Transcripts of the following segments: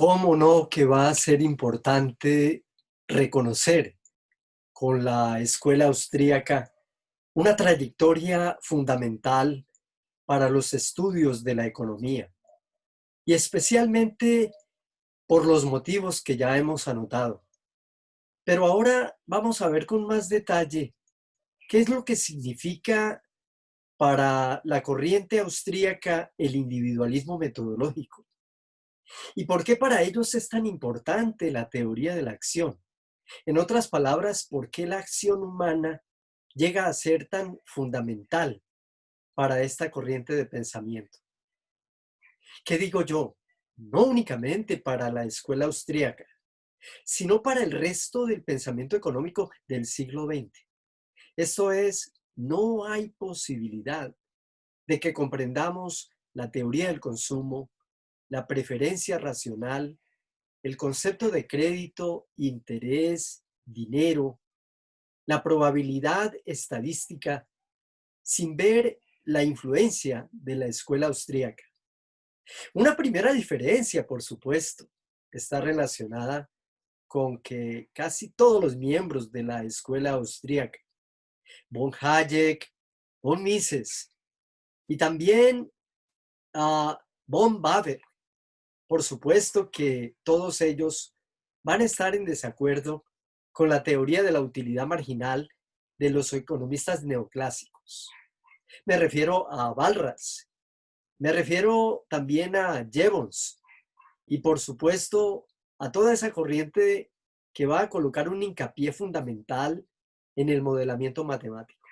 ¿Cómo no que va a ser importante reconocer con la escuela austríaca una trayectoria fundamental para los estudios de la economía? Y especialmente por los motivos que ya hemos anotado. Pero ahora vamos a ver con más detalle qué es lo que significa para la corriente austríaca el individualismo metodológico y por qué para ellos es tan importante la teoría de la acción. En otras palabras, ¿por qué la acción humana llega a ser tan fundamental para esta corriente de pensamiento? ¿Qué digo yo? No únicamente para la escuela austríaca, sino para el resto del pensamiento económico del siglo XX. Esto es, no hay posibilidad de que comprendamos la teoría del consumo, la preferencia racional, el concepto de crédito, interés, dinero, la probabilidad estadística, sin ver la influencia de la escuela austríaca. Una primera diferencia, por supuesto, está relacionada con que casi todos los miembros de la escuela austríaca, von Hayek, von Mises y también von Baber, por supuesto que todos ellos van a estar en desacuerdo con la teoría de la utilidad marginal de los economistas neoclásicos. Me refiero a Walras, me refiero también a Jevons y por supuesto a toda esa corriente que va a colocar un hincapié fundamental en el modelamiento matemático.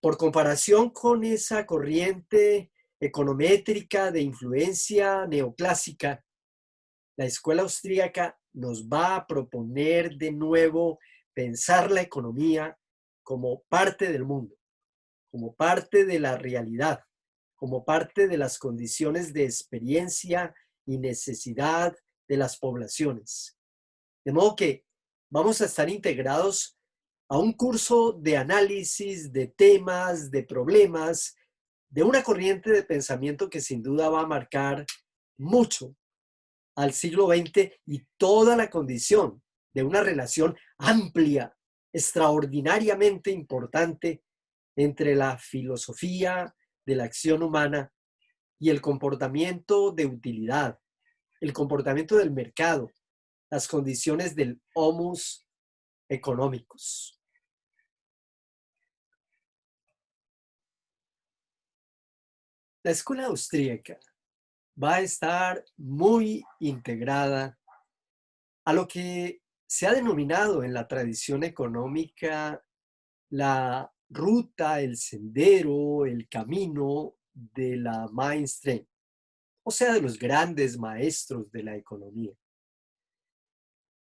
Por comparación con esa corriente econométrica de influencia neoclásica, la escuela austríaca nos va a proponer de nuevo pensar la economía como parte del mundo, como parte de la realidad, como parte de las condiciones de experiencia y necesidad de las poblaciones. De modo que vamos a estar integrados a un curso de análisis de temas, de problemas, de una corriente de pensamiento que sin duda va a marcar mucho al siglo XX y toda la condición de una relación amplia, extraordinariamente importante entre la filosofía de la acción humana y el comportamiento de utilidad, el comportamiento del mercado, las condiciones del homus económicos. La escuela austríaca va a estar muy integrada a lo que se ha denominado en la tradición económica la ruta, el sendero, el camino de la mainstream, o sea, de los grandes maestros de la economía.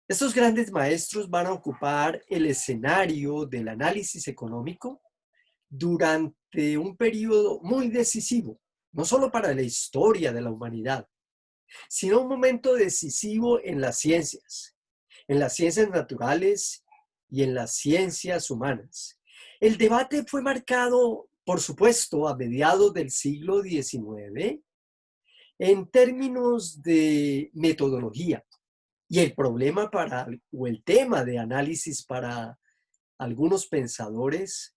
Estos grandes maestros van a ocupar el escenario del análisis económico durante un periodo muy decisivo, no solo para la historia de la humanidad, sino un momento decisivo en las ciencias naturales y en las ciencias humanas. El debate fue marcado, por supuesto, a mediados del siglo XIX en términos de metodología. Y el problema o el tema de análisis para algunos pensadores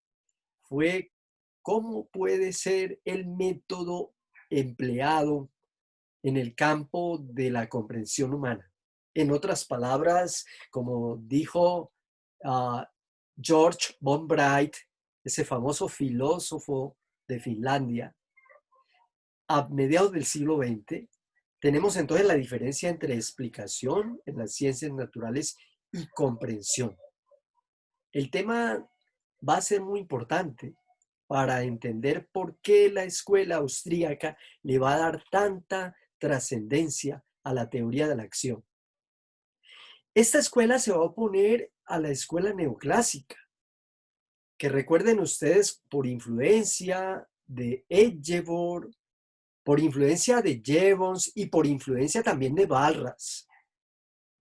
fue cómo puede ser el método empleado en el campo de la comprensión humana. En otras palabras, como dijo George von Bright, ese famoso filósofo de Finlandia, a mediados del siglo XX, tenemos entonces la diferencia entre explicación en las ciencias naturales y comprensión. El tema va a ser muy importante para entender por qué la escuela austríaca le va a dar tanta trascendencia a la teoría de la acción. Esta escuela se va a oponer a la escuela neoclásica, que recuerden ustedes por influencia de Edgeworth, por influencia de Jevons y por influencia también de Walras.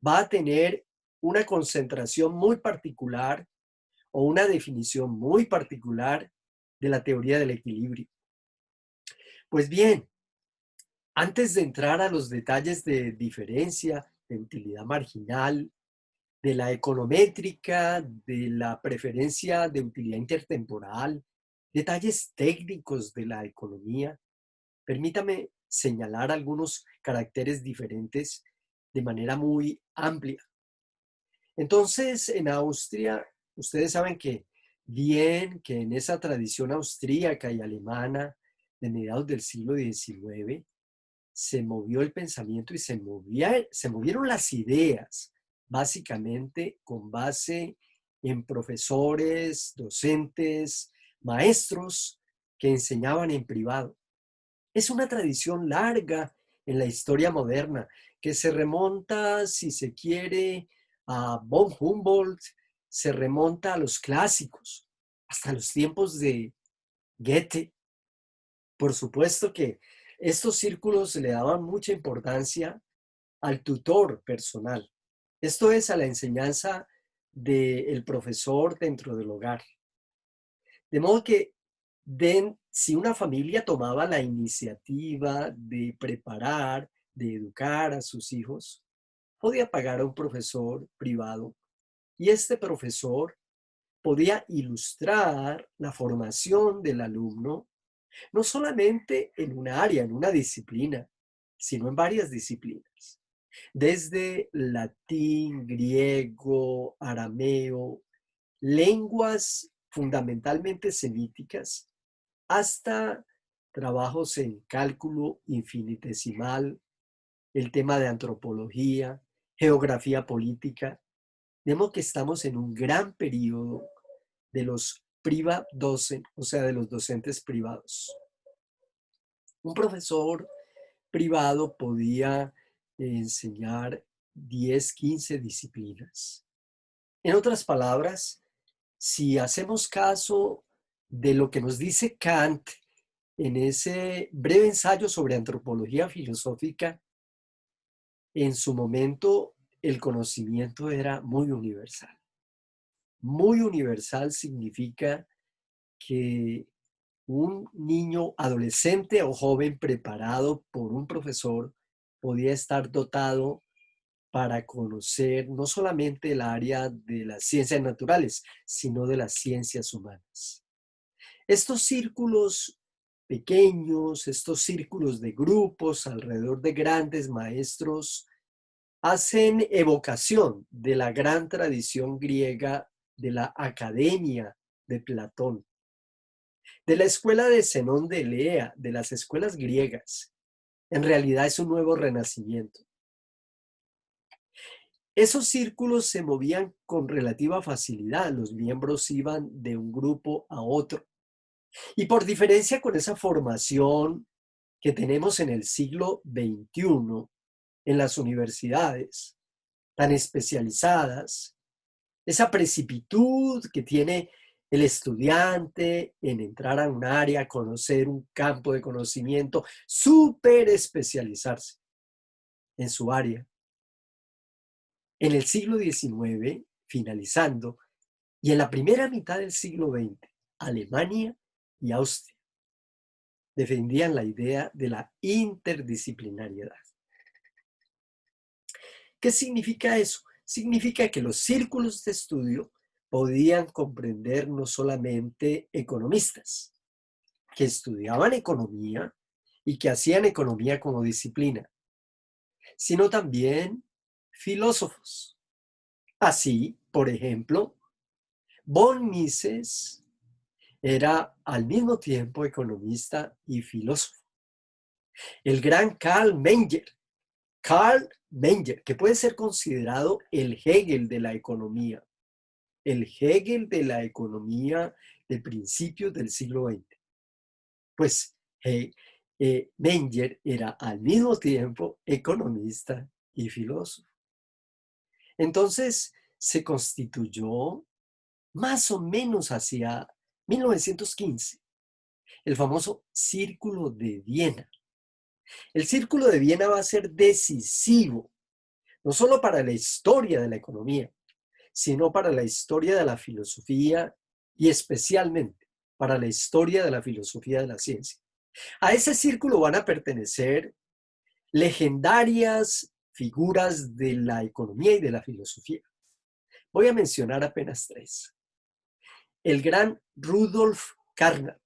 Va a tener una concentración muy particular o una definición muy particular de la teoría del equilibrio. Pues bien, Antes de entrar a los detalles de diferencia, de utilidad marginal, de la econométrica, de la preferencia de utilidad intertemporal, detalles técnicos de la economía, permítame señalar algunos caracteres diferentes de manera muy amplia. Entonces, en Austria, ustedes saben que bien que en esa tradición austríaca y alemana de mediados del siglo XIX, se movió el pensamiento y se movieron las ideas, básicamente con base en profesores, docentes, maestros que enseñaban en privado. Es una tradición larga en la historia moderna que se remonta, si se quiere, a von Humboldt, se remonta a los clásicos, hasta los tiempos de Goethe. Por supuesto que estos círculos le daban mucha importancia al tutor personal. Esto es a la enseñanza del profesor dentro del hogar. De modo que si una familia tomaba la iniciativa de preparar, de educar a sus hijos, podía pagar a un profesor privado y este profesor podía ilustrar la formación del alumno, no solamente en un área, en una disciplina, sino en varias disciplinas. Desde latín, griego, arameo, lenguas fundamentalmente semíticas, hasta trabajos en cálculo infinitesimal, el tema de antropología, geografía política. De modo que estamos en un gran periodo de los docent, o sea, de los docentes privados. Un profesor privado podía enseñar 10, 15 disciplinas. En otras palabras, si hacemos caso de lo que nos dice Kant en ese breve ensayo sobre antropología filosófica, en su momento el conocimiento era muy universal. Muy universal significa que un niño, adolescente o joven preparado por un profesor podía estar dotado para conocer no solamente el área de las ciencias naturales, sino de las ciencias humanas. Estos círculos pequeños, estos círculos de grupos alrededor de grandes maestros, hacen evocación de la gran tradición griega de la academia de Platón, de la escuela de Zenón de Elea, de las escuelas griegas. En realidad es un nuevo renacimiento. Esos círculos se movían con relativa facilidad, los miembros iban de un grupo a otro. Y por diferencia con esa formación que tenemos en el siglo XXI en las universidades, tan especializadas, esa precipitud que tiene el estudiante en entrar a un área, conocer un campo de conocimiento, súper especializarse en su área. En el siglo XIX, finalizando, y en la primera mitad del siglo XX, Alemania y Austria defendían la idea de la interdisciplinariedad. ¿Qué significa eso? Significa que los círculos de estudio podían comprender no solamente economistas, que estudiaban economía y que hacían economía como disciplina, sino también filósofos. Así, por ejemplo, von Mises era al mismo tiempo economista y filósofo. El gran Karl Menger, que puede ser considerado el Hegel de la economía, el Hegel de la economía de principios del siglo XX. Pues Menger era al mismo tiempo economista y filósofo. Entonces se constituyó más o menos hacia 1915 el famoso Círculo de Viena. El Círculo de Viena va a ser decisivo, no solo para la historia de la economía, sino para la historia de la filosofía y especialmente para la historia de la filosofía de la ciencia. A ese círculo van a pertenecer legendarias figuras de la economía y de la filosofía. Voy a mencionar apenas tres. El gran Rudolf Carnap,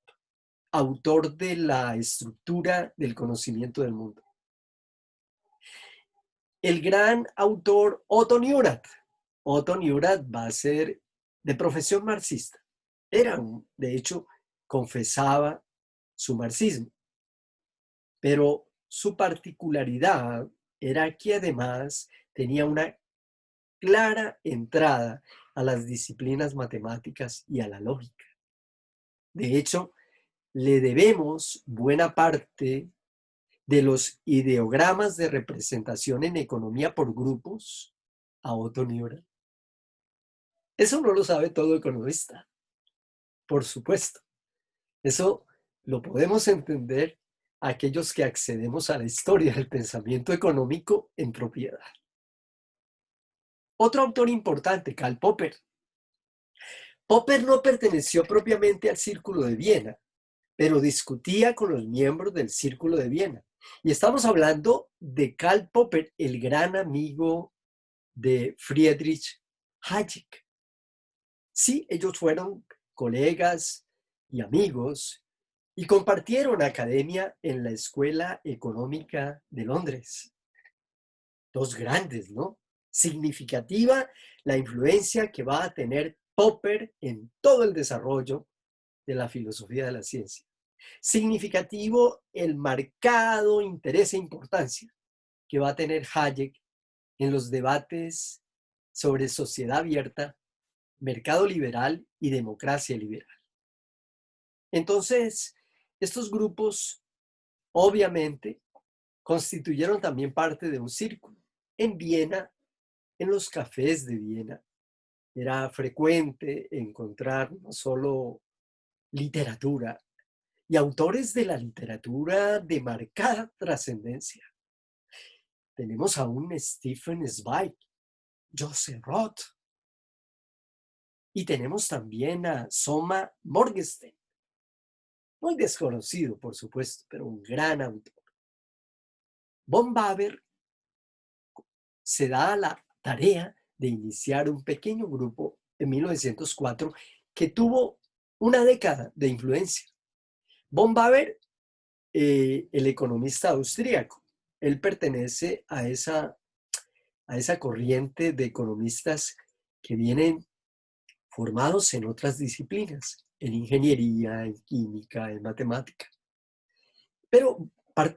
autor de La estructura del conocimiento del mundo. El gran autor Otto Neurath. Otto Neurath va a ser de profesión marxista. De hecho, confesaba su marxismo. Pero su particularidad era que además tenía una clara entrada a las disciplinas matemáticas y a la lógica. De hecho, le debemos buena parte de los ideogramas de representación en economía por grupos a Otto Neurath. Eso no lo sabe todo economista, por supuesto. Eso lo podemos entender aquellos que accedemos a la historia del pensamiento económico en propiedad. Otro autor importante, Karl Popper. Popper no perteneció propiamente al Círculo de Viena, pero discutía con los miembros del Círculo de Viena. Y estamos hablando de Karl Popper, el gran amigo de Friedrich Hayek. Sí, ellos fueron colegas y amigos y compartieron academia en la Escuela Económica de Londres. Dos grandes, ¿no? Significativa la influencia que va a tener Popper en todo el desarrollo de la filosofía de la ciencia. Significativo el marcado interés e importancia que va a tener Hayek en los debates sobre sociedad abierta, mercado liberal y democracia liberal. Entonces, estos grupos obviamente constituyeron también parte de un círculo. En Viena, en los cafés de Viena, era frecuente encontrar no solo literatura y autores de la literatura de marcada trascendencia. Tenemos a un Stefan Zweig, Joseph Roth, y tenemos también a Soma Morgenstern, muy desconocido, por supuesto, pero un gran autor. Von Baber se da la tarea de iniciar un pequeño grupo en 1904 que tuvo una década de influencia. Von Baber, el economista austríaco, él pertenece a esa corriente de economistas que vienen formados en otras disciplinas, en ingeniería, en química, en matemática. Pero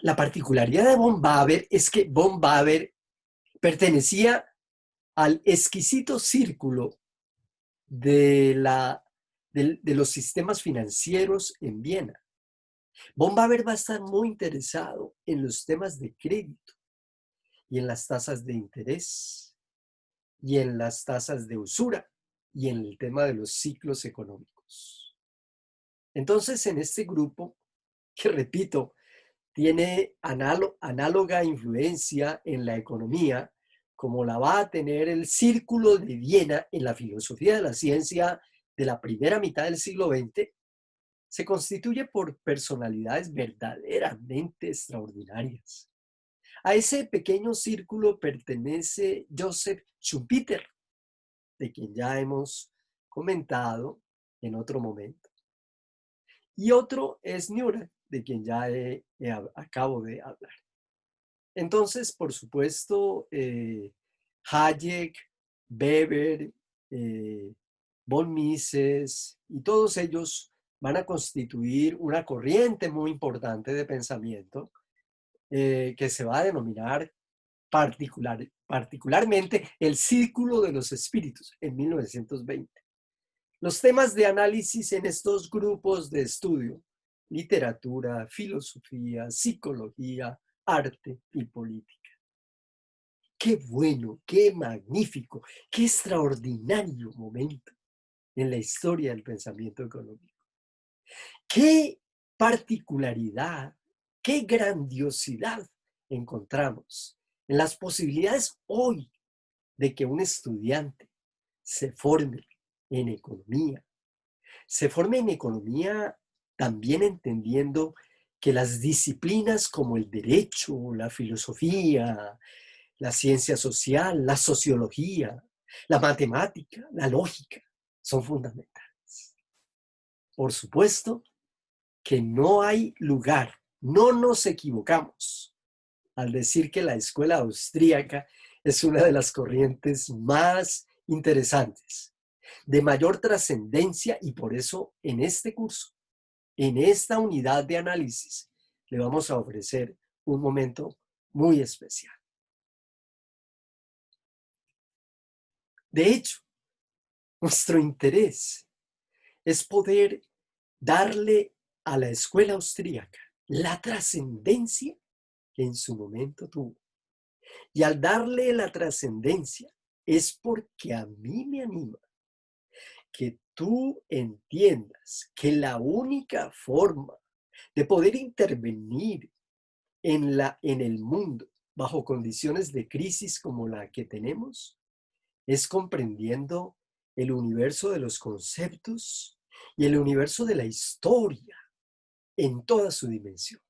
la particularidad de Von Baber es que Von Baber pertenecía al exquisito círculo de los sistemas financieros en Viena. Von Baber va a estar muy interesado en los temas de crédito y en las tasas de interés y en las tasas de usura y en el tema de los ciclos económicos. Entonces, en este grupo, que repito, tiene análoga influencia en la economía, como la va a tener el Círculo de Viena en la filosofía de la ciencia de la primera mitad del siglo XX, se constituye por personalidades verdaderamente extraordinarias. A ese pequeño círculo pertenece Joseph Schumpeter, de quien ya hemos comentado en otro momento. Y otro es Neurath, de quien ya acabo de hablar. Entonces, por supuesto, Hayek, Weber, von Mises y todos ellos van a constituir una corriente muy importante de pensamiento que se va a denominar particularmente el Círculo de los Espíritus en 1920. Los temas de análisis en estos grupos de estudio: literatura, filosofía, psicología, arte y política. Qué bueno, qué magnífico, qué extraordinario momento en la historia del pensamiento económico. Qué particularidad, qué grandiosidad encontramos en las posibilidades hoy de que un estudiante se forme en economía. Se forme en economía también entendiendo que las disciplinas como el derecho, la filosofía, la ciencia social, la sociología, la matemática, la lógica, son fundamentales. Por supuesto que no hay lugar, no nos equivocamos al decir que la escuela austríaca es una de las corrientes más interesantes, de mayor trascendencia, y por eso en este curso, en esta unidad de análisis, le vamos a ofrecer un momento muy especial. De hecho, nuestro interés es poder darle a la escuela austríaca la trascendencia que en su momento tuvo. Y al darle la trascendencia es porque a mí me anima que tú entiendas que la única forma de poder intervenir en el mundo bajo condiciones de crisis como la que tenemos es comprendiendo el universo de los conceptos y el universo de la historia en toda su dimensión.